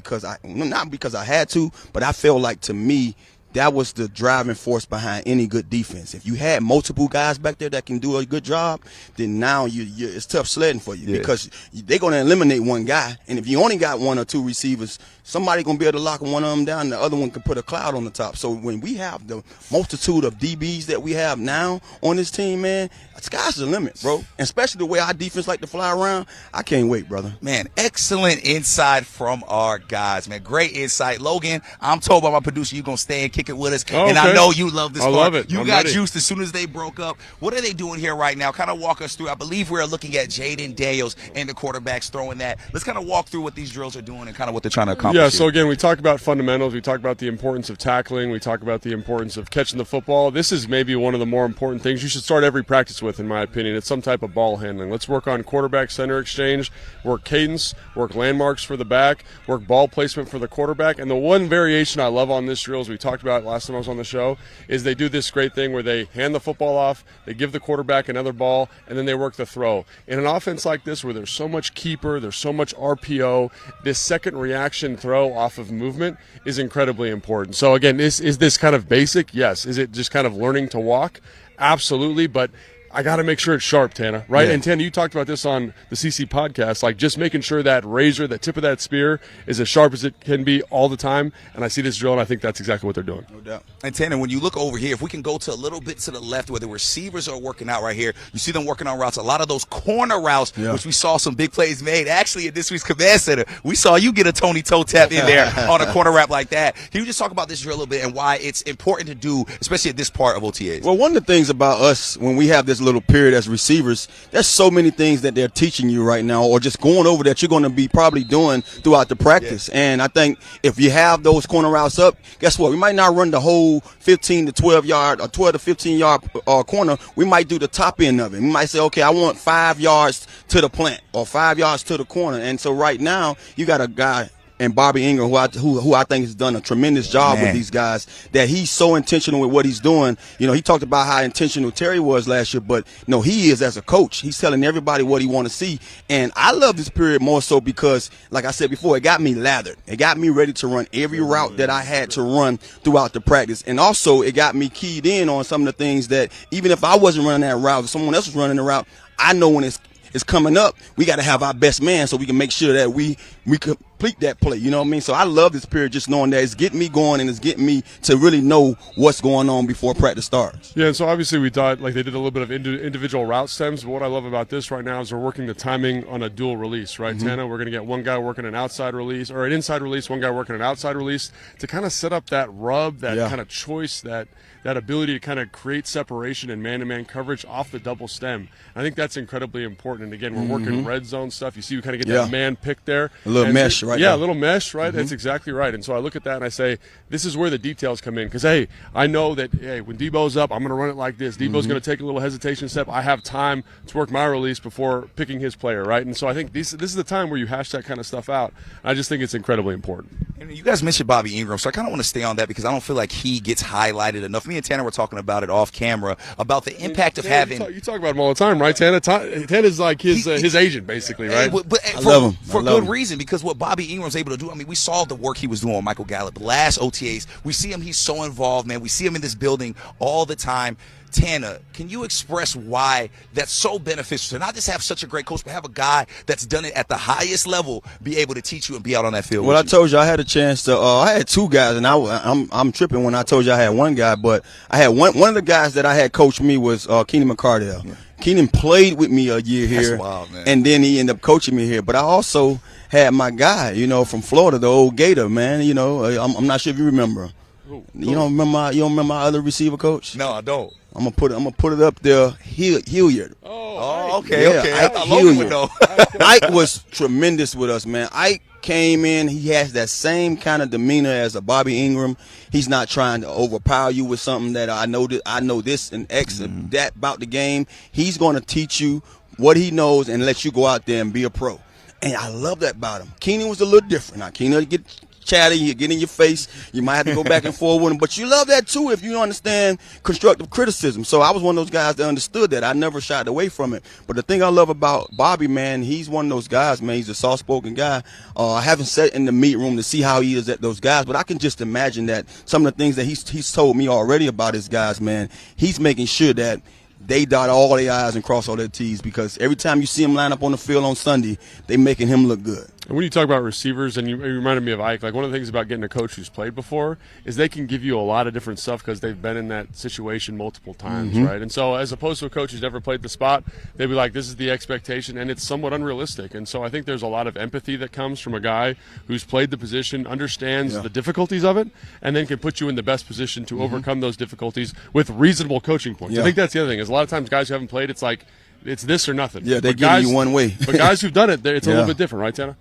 not because I had to, but I felt like, to me, that was the driving force behind any good defense. If you had multiple guys back there that can do a good job, then now it's tough sledding for you, because they're going to eliminate one guy. And if you only got one or two receivers, somebody's going to be able to lock one of them down, and the other one can put a cloud on the top. So when we have the multitude of DBs that we have now on this team, man, sky's the limit, bro. And especially the way our defense like to fly around, I can't wait, brother. Man, excellent insight from our guys, man. Great insight. Logan, I'm told by my producer you're going to stay and kick it with us. And I know you love this part. I love it. You got juiced as soon as they broke up. What are they doing here right now? Kind of walk us through. I believe we're looking at Jaden Daniels and the quarterbacks throwing that. Let's kind of walk through what these drills are doing and kind of what they're trying to accomplish. Yeah, so again, we talk about fundamentals. We talk about the importance of tackling. We talk about the importance of catching the football. This is maybe one of the more important things you should start every practice with, in my opinion. It's some type of ball handling. Let's work on quarterback center exchange, work cadence, work landmarks for the back, work ball placement for the quarterback. And the one variation I love on this drill, as we talked about last time I was on the show, is they do this great thing where they hand the football off, they give the quarterback another ball, and then they work the throw. In an offense like this, where there's so much keeper, there's so much RPO, this second reaction throw off of movement is incredibly important. So again, is this kind of basic? Yes. Is it just kind of learning to walk? Absolutely. But I got to make sure it's sharp, Tana, right? Yeah. And Tana, you talked about this on the CC podcast, like just making sure that razor, that tip of that spear, is as sharp as it can be all the time. And I see this drill, and I think that's exactly what they're doing. No doubt. And Tana, when you look over here, if we can go to a little bit to the left where the receivers are working out right here, you see them working on routes. A lot of those corner routes, which we saw some big plays made. Actually, at this week's Command Center, we saw you get a Tony toe tap in there on a corner route like that. Can you just talk about this drill a little bit and why it's important to do, especially at this part of OTAs? Well, one of the things about us, when we have this little period as receivers, there's so many things that they're teaching you right now, or just going over, that you're going to be probably doing throughout the practice. And I think if you have those corner routes up, guess what? We might not run the whole 15 to 12 yard or 12 to 15 yard corner. We might do the top end of it. We might say, okay, I want 5 yards to the plant or 5 yards to the corner. And so right now, you got a guy and Bobby Ingram, who I think has done a tremendous job with these guys, that he's so intentional with what he's doing. He talked about how intentional Terry was last year, but he is as a coach. He's telling everybody what he want to see. And I love this period more so because, like I said before, it got me lathered. It got me ready to run every route that I had to run throughout the practice. And also, it got me keyed in on some of the things that, even if I wasn't running that route, if someone else was running the route, I know when it's coming up, we got to have our best man so we can make sure that we complete that play. You know what I mean? So I love this period, just knowing that it's getting me going and it's getting me to really know what's going on before practice starts. Yeah, and so obviously we thought like they did a little bit of individual route stems, but what I love about this right now is we're working the timing on a dual release, right, Tana? We're going to get one guy working an outside release or an inside release, one guy working an outside release to kind of set up that rub, that kind of choice, that ability to kind of create separation and man-to-man coverage off the double stem. I think that's incredibly important. And again, we're working red zone stuff. You see, we kind of get that man pick there. A little mesh, right? Yeah, a little mesh, right? That's exactly right. And so I look at that and I say, this is where the details come in. Because, hey, I know that, when Debo's up, I'm going to run it like this. Debo's going to take a little hesitation step. I have time to work my release before picking his player, right? And so I think this is the time where you hash that kind of stuff out. I just think it's incredibly important. And you guys mentioned Bobby Ingram, so I kind of want to stay on that because I don't feel like he gets highlighted enough. I mean, me and Tanner were talking about it off camera about the impact of having. You talk about him all the time, right, Tanner? Tanner's like his agent, basically, right? But I love him. For good reason, because what Bobby Ingram was able to do, I mean, we saw the work he was doing on Michael Gallup. Last OTAs, we see him, he's so involved, man. We see him in this building all the time. Tanner, can you express why that's so beneficial to not just have such a great coach, but have a guy that's done it at the highest level be able to teach you and be out on that field? Well, with I told you I had a chance to. I had two guys, and I'm tripping when I told you I had one guy, but I had one of the guys that I had coached me was Keenan McCardell. Yeah. Keenan played with me a year here, that's wild, man. And then he ended up coaching me here. But I also had my guy, from Florida, the old Gator, man. I'm not sure if you remember. You don't remember my other receiver coach? No, I don't. I'm gonna put it up there. Hilliard. Oh, okay. Ike I Logan would know. Ike was tremendous with us, man. Ike came in. He has that same kind of demeanor as a Bobby Ingram. He's not trying to overpower you with something that I know this and X and that about the game. He's going to teach you what he knows and let you go out there and be a pro. And I love that about him. Keenan was a little different. Now Keenan get chatty, you get in your face, you might have to go back and forth with him, but you love that too if you understand constructive criticism. So I was one of those guys that understood that. I never shied away from it. But the thing I love about Bobby, man, he's one of those guys, man. He's a soft-spoken guy. I haven't sat in the meet room to see how he is at those guys, but I can just imagine that some of the things that he's told me already about his guys, man, he's making sure that they dot all their I's and cross all their T's, because every time you see him line up on the field on Sunday, they making him look good. And when you talk about receivers, and you reminded me of Ike, like one of the things about getting a coach who's played before is they can give you a lot of different stuff because they've been in that situation multiple times, right? And so as opposed to a coach who's never played the spot, they'd be like, this is the expectation, and it's somewhat unrealistic. And so I think there's a lot of empathy that comes from a guy who's played the position, understands the difficulties of it, and then can put you in the best position to overcome those difficulties with reasonable coaching points. I think that's the other thing, is a lot of times guys who haven't played, it's like, it's this or nothing. Yeah, they give you one way. But guys who've done it, it's a little bit different, right, Tanner?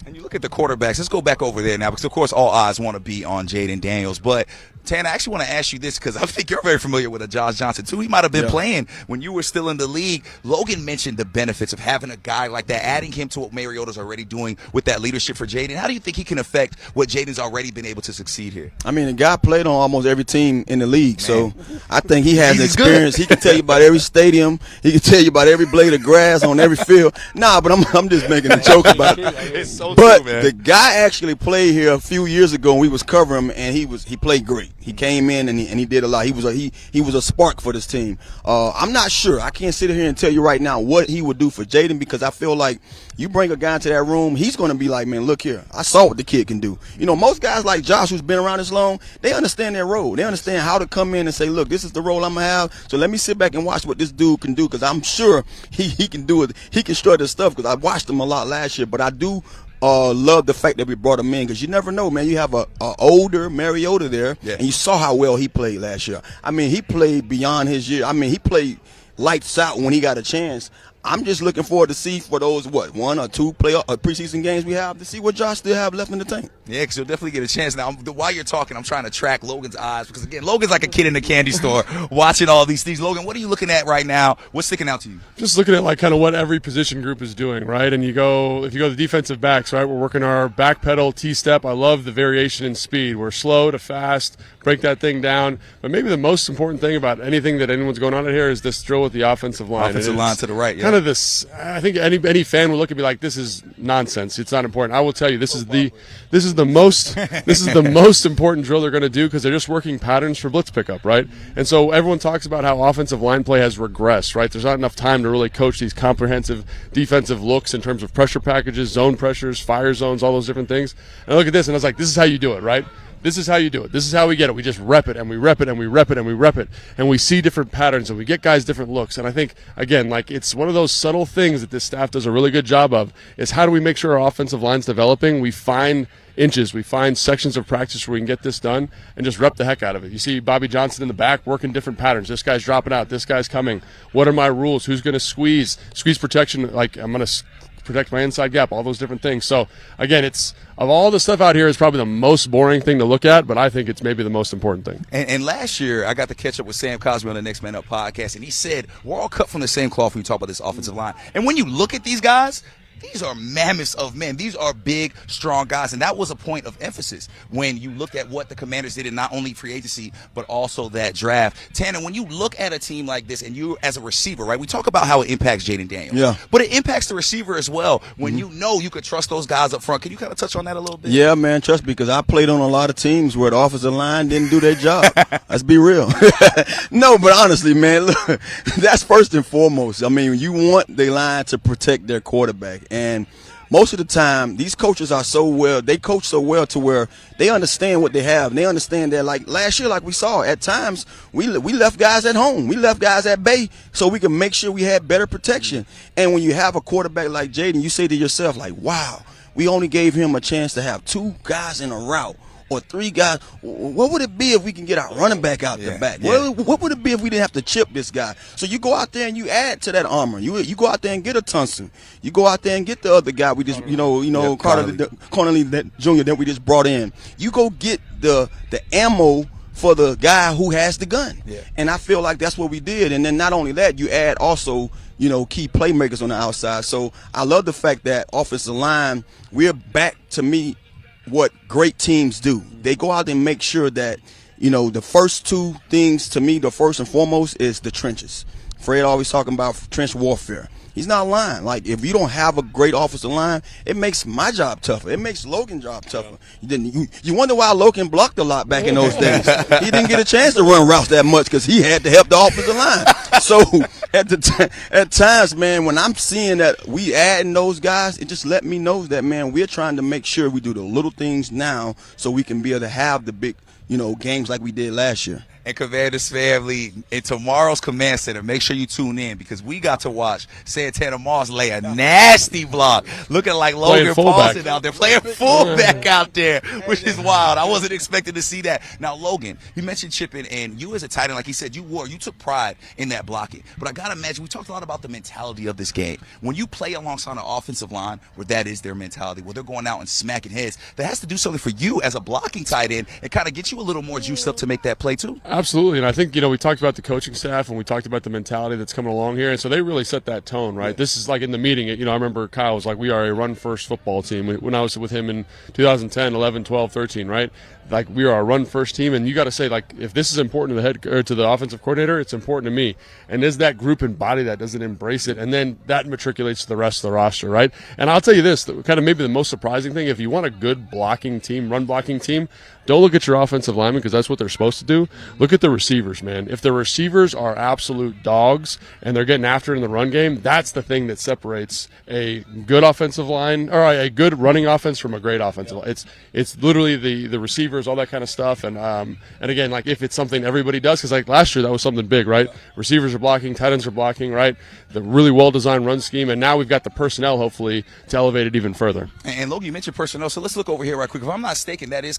And you look at the quarterbacks. Let's go back over there now, because of course all eyes want to be on Jaden Daniels. But Tanner, I actually want to ask you this, because I think you're very familiar with Josh Johnson too. He might have been playing when you were still in the league. Logan mentioned the benefits of having a guy like that, adding him to what Mariota's already doing with that leadership for Jaden. How do you think he can affect what Jaden's already been able to succeed here? I mean, the guy played on almost every team in the league, so I think he has experience. He can tell you about every stadium. He can tell you about every blade of grass on every field. Nah, but I'm just making a joke about it. It's so but true, man. The guy actually played here a few years ago, and we was covering him, and he played great. He came in and he did a lot. He was a spark for this team. I'm not sure. I can't sit here and tell you right now what he would do for Jaden, because I feel like you bring a guy into that room, he's going to be like, man, look here. I saw what the kid can do. Most guys like Josh, who's been around this long, they understand their role. They understand how to come in and say, look, this is the role I'm going to have, so let me sit back and watch what this dude can do, because I'm sure he can do it. He can strut his stuff, because I watched him a lot last year, but I do love the fact that we brought him in, because you never know, man. You have a older Mariota there, and you saw how well he played last year. I mean, he played beyond his year. I mean, he played lights out when he got a chance. I'm just looking forward to see for those, one or two preseason games we have, to see what Josh still have left in the tank. Yeah, because you'll definitely get a chance. Now, while you're talking, I'm trying to track Logan's eyes, because, again, Logan's like a kid in the candy store watching all these things. Logan, what are you looking at right now? What's sticking out to you? Just looking at, like, kind of what every position group is doing, right? And if you go to the defensive backs, right, we're working our back pedal, T-step. I love the variation in speed. We're slow to fast, break that thing down. But maybe the most important thing about anything that anyone's going on in here is this drill with the offensive line. Offensive line to the right, yeah. Kind of this, I think any fan would look at me like, this is nonsense. It's not important. I will tell you, this is the most important drill they're going to do, because they're just working patterns for blitz pickup, right? And so everyone talks about how offensive line play has regressed, right? There's not enough time to really coach these comprehensive defensive looks in terms of pressure packages, zone pressures, fire zones, all those different things. And I look at this, and I was like, this is how you do it, right? This is how you do it. This is how we get it. We just rep it, and we rep it, and we rep it, and we rep it, and we see different patterns, and we get guys different looks. And I think, again, like, it's one of those subtle things that this staff does a really good job of, is how do we make sure our offensive line's developing? We find inches, we find sections of practice where we can get this done and just rep the heck out of it. You see Bobby Johnson in the back working different patterns. This guy's dropping out. This guy's coming. What are my rules? Who's going to squeeze protection? Like, I'm going to protect my inside gap, all those different things. So, again, it's, of all the stuff out here, is probably the most boring thing to look at, but I think it's maybe the most important thing. And last year, I got to catch up with Sam Cosby on the Next Man Up podcast, and he said, we're all cut from the same cloth when you talk about this offensive line. And when you look at these guys, these are mammoths of men. These are big, strong guys. And that was a point of emphasis when you looked at what the Commanders did in not only free agency, but also that draft. Tanner, when you look at a team like this and you as a receiver, right, we talk about how it impacts Jaden Daniels. Yeah. But it impacts the receiver as well when you know you could trust those guys up front. Can you kind of touch on that a little bit? Yeah, man, trust me, because I played on a lot of teams where the offensive line didn't do their job. Let's be real. No, but honestly, man, look, that's first and foremost. I mean, you want the line to protect their quarterback. And most of the time, these coaches are they coach so well to where they understand what they have. And they understand that, like last year, like we saw, at times, we left guys at home. We left guys at bay so we can make sure we had better protection. And when you have a quarterback like Jaden, you say to yourself, like, wow, we only gave him a chance to have 2 guys in a route. Or 3 guys. What would it be if we can get our running back out the back? Yeah. What would it be if we didn't have to chip this guy? So you go out there and you add to that armor. You go out there and get a Tunson. You go out there and get the other guy we just Connolly Jr. that we just brought in. You go get the ammo for the guy who has the gun. Yeah. And I feel like that's what we did. And then not only that, you add also key playmakers on the outside. So I love the fact that offensive line, we're back to me what great teams do. They go out and make sure that, the first 2 things to me, the first and foremost is the trenches. Fred always talking about trench warfare. He's not lying. Like, if you don't have a great offensive line, it makes my job tougher. It makes Logan's job tougher. You wonder why Logan blocked a lot back in those days. He didn't get a chance to run routes that much because he had to help the offensive line. So at times, man, when I'm seeing that we adding those guys, it just let me know that, man, we're trying to make sure we do the little things now so we can be able to have the big, games like we did last year. And Commanders family, in tomorrow's Command Center, make sure you tune in because we got to watch Santana Moss lay a nasty block, looking like Logan Paulson out there, playing fullback out there, which is wild. I wasn't expecting to see that. Now, Logan, you mentioned chipping, and you as a tight end, like he said, you took pride in that blocking. But I got to imagine, we talked a lot about the mentality of this game. When you play alongside an offensive line where that is their mentality, where they're going out and smacking heads, that has to do something for you as a blocking tight end and kind of get you a little more juiced up to make that play too. Absolutely, and I think, we talked about the coaching staff and we talked about the mentality that's coming along here, and so they really set that tone, right? Yeah. This is like in the meeting, I remember Kyle was like, we are a run-first football team. When I was with him in 2010, 11, 12, 13, right? Like, we are a run-first team, and you got to say, like, if this is important to the offensive coordinator, it's important to me. And does that group embody that? Does it embrace it? And then that matriculates to the rest of the roster, right? And I'll tell you this, kind of maybe the most surprising thing, if you want a good blocking team, run-blocking team, don't look at your offensive linemen because that's what they're supposed to do. Look at the receivers, man. If the receivers are absolute dogs and they're getting after it in the run game, that's the thing that separates a good offensive line or a good running offense from a great offensive line. It's literally the receivers, all that kind of stuff. And again, like if it's something everybody does, because like last year that was something big, right? Receivers are blocking, tight ends are blocking, right? The really well-designed run scheme, and now we've got the personnel, hopefully, to elevate it even further. And Logan, you mentioned personnel, so let's look over here right quick. If I'm not mistaken, that is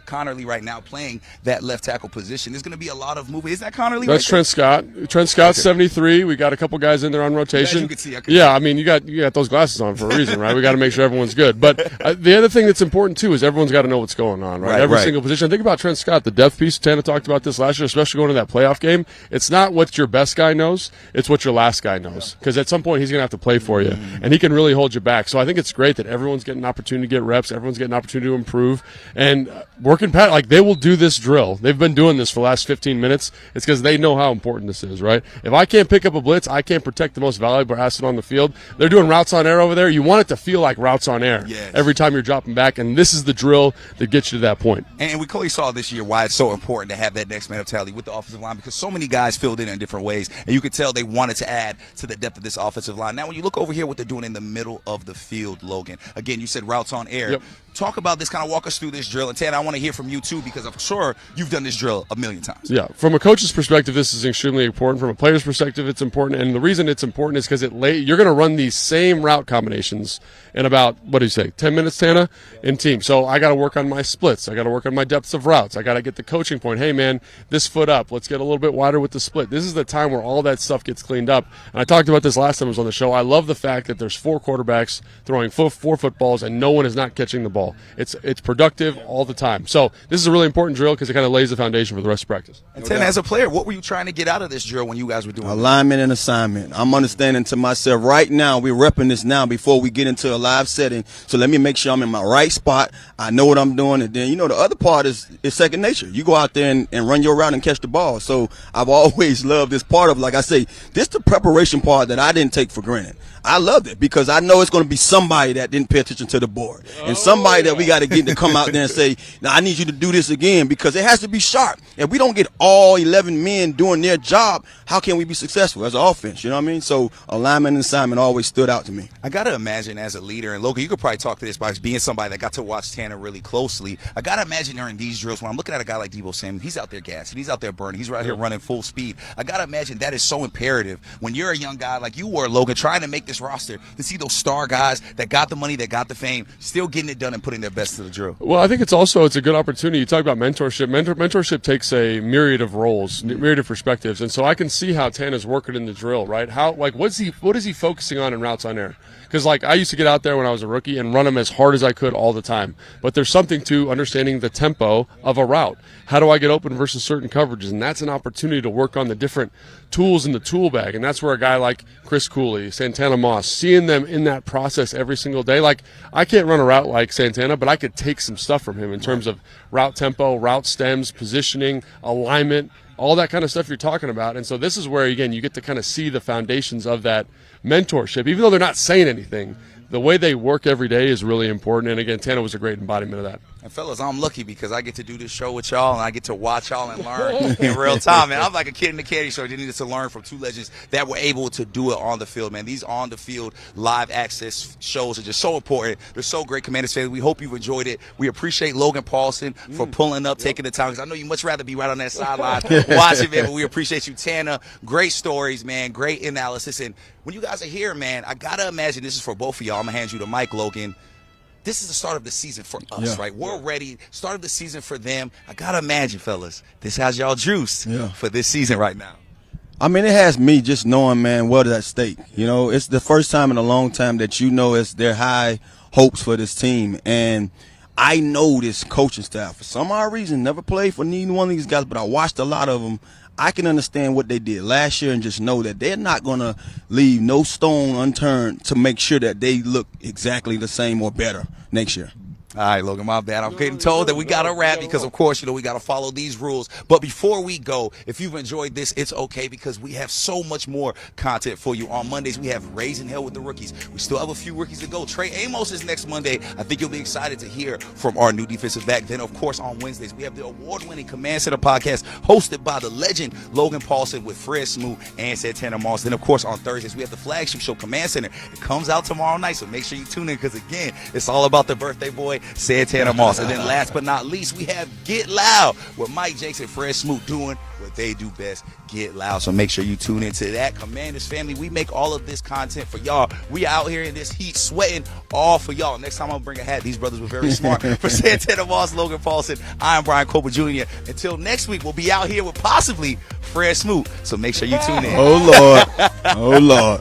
Connerly right now playing that left tackle position. There's going to be a lot of movement. Is that Connerly? That's Trent Scott. Trent Scott's 73. We got a couple guys in there on rotation. You can see, I mean, you got those glasses on for a reason, right? We got to make sure everyone's good. But the other thing that's important too is everyone's got to know what's going on, right? Every single position. Think about Trent Scott, the depth piece. Tana talked about this last year, especially going to that playoff game. It's not what your best guy knows; it's what your last guy knows. Because at some point he's going to have to play for you, and he can really hold you back. So I think it's great that everyone's getting an opportunity to get reps. Everyone's getting an opportunity to improve, and working Pat like they will do this drill. They've been doing this for the last 15 minutes. It's because they know how important this is, right? If I can't pick up a blitz, I can't protect the most valuable asset on the field. They're doing routes on air over there. You want it to feel like routes on air every time you're dropping back, and this is the drill that gets you to that point. And we clearly saw this year why it's so important to have that next man mentality with the offensive line because so many guys filled in different ways, and you could tell they wanted to add to the depth of this offensive line. Now, when you look over here, what they're doing in the middle of the field, Logan, again, you said routes on air. Yep. Talk about this, kind of walk us through this drill. And Ted, I want to hear from you too because I'm sure you've done this drill a million times. Yeah, from a coach's perspective, this is extremely important. From a player's perspective, it's important. And the reason it's important is because you're going to run these same route combinations in about, 10 minutes, Tana, in team. So I got to work on my splits. I got to work on my depths of routes. I got to get the coaching point. Hey, man, this foot up. Let's get a little bit wider with the split. This is the time where all that stuff gets cleaned up. And I talked about this last time I was on the show. I love the fact that there's 4 quarterbacks throwing 4 footballs and no one is not catching the ball. all. It's productive all the time. So this is a really important drill because it kind of lays the foundation for the rest of practice. And Tanner, as a player, what were you trying to get out of this drill when you guys were doing alignment and assignment? I'm understanding to myself right now, we're repping this now before we get into a live setting. So let me make sure I'm in my right spot. I know what I'm doing. And then, the other part is second nature. You go out there and run your route and catch the ball. So I've always loved this part of, like I say, this the preparation part that I didn't take for granted. I loved it because I know it's going to be somebody that didn't pay attention to the board and somebody that we got to get to come out there and say, now I need you to do this again because it has to be sharp. If we don't get all 11 men doing their job, how can we be successful as an offense? You know what I mean? So alignment and assignment always stood out to me. I got to imagine as a leader, and Logan, you could probably talk to this by being somebody that got to watch Tanner really closely. I got to imagine during these drills, when I'm looking at a guy like Debo Samuel, he's out there gassing, he's out there burning, he's right here running full speed. I got to imagine that is so imperative when you're a young guy like you were, Logan, trying to make this roster, to see those star guys that got the money, that got the fame, still getting it done and putting their best to the drill. Well, I think it's a good opportunity. You talk about mentorship. Mentorship takes a myriad of roles, myriad of perspectives, and so I can see how Tanner's working in the drill, right? What is he focusing on in routes on air? Because I used to get out there when I was a rookie and run them as hard as I could all the time. But there's something to understanding the tempo of a route. How do I get open versus certain coverages? And that's an opportunity to work on the different tools in the tool bag. And that's where a guy like Chris Cooley, Santana Moss, seeing them in that process every single day. I can't run a route like Santana, but I could take some stuff from him in terms of route tempo, route stems, positioning, alignment, all that kind of stuff you're talking about. And so this is where, again, you get to kind of see the foundations of that mentorship. Even though they're not saying anything, the way they work every day is really important. And, again, Tanner was a great embodiment of that. And, fellas, I'm lucky because I get to do this show with y'all, and I get to watch y'all and learn in real time. Man, I'm like a kid in the candy store. They needed to learn from two legends that were able to do it on the field, man. These on-the-field live access shows are just so important. They're so great, Commanders fans. We hope you've enjoyed it. We appreciate Logan Paulson for pulling up, taking the time, because I know you'd much rather be right on that sideline watching, man, but we appreciate you, Tanner. Great stories, man. Great analysis. And when you guys are here, man, I got to imagine this is for both of y'all. I'm going to hand you the mic, Logan. This is the start of the season for us, right? We're ready. Start of the season for them. I got to imagine, fellas, this has y'all juiced for this season right now. I mean, it has me just knowing, man, what is at stake. It's the first time in a long time that it's their high hopes for this team. And I know this coaching staff, for some odd reason, never played for neither one of these guys, but I watched a lot of them. I can understand what they did last year and just know that they're not going to leave no stone unturned to make sure that they look exactly the same or better next year. All right, Logan, my bad. I'm getting told that we got to wrap because, of course, we got to follow these rules. But before we go, if you've enjoyed this, it's okay because we have so much more content for you. On Mondays, we have Raising Hell with the Rookies. We still have a few rookies to go. Trey Amos is next Monday. I think you'll be excited to hear from our new defensive back. Then, of course, on Wednesdays, we have the award-winning Command Center podcast hosted by the legend Logan Paulson with Fred Smoot and Santana Moss. Then, of course, on Thursdays, we have the flagship show Command Center. It comes out tomorrow night, so make sure you tune in because, again, it's all about the birthday boy, Santana Moss. And then last but not least, we have Get Loud with Mike Jakes and Fred Smoot doing what they do best, Get Loud. So make sure you tune into that. Commanders family, we make all of this content for y'all. We out here in this heat sweating all for y'all. Next time I'll bring a hat. These brothers were very smart. For Santana Moss, Logan Paulson, I'm Brian Copa Jr. Until next week, we'll be out here with possibly Fred Smoot. So make sure you tune in. Oh, Lord. Oh, Lord.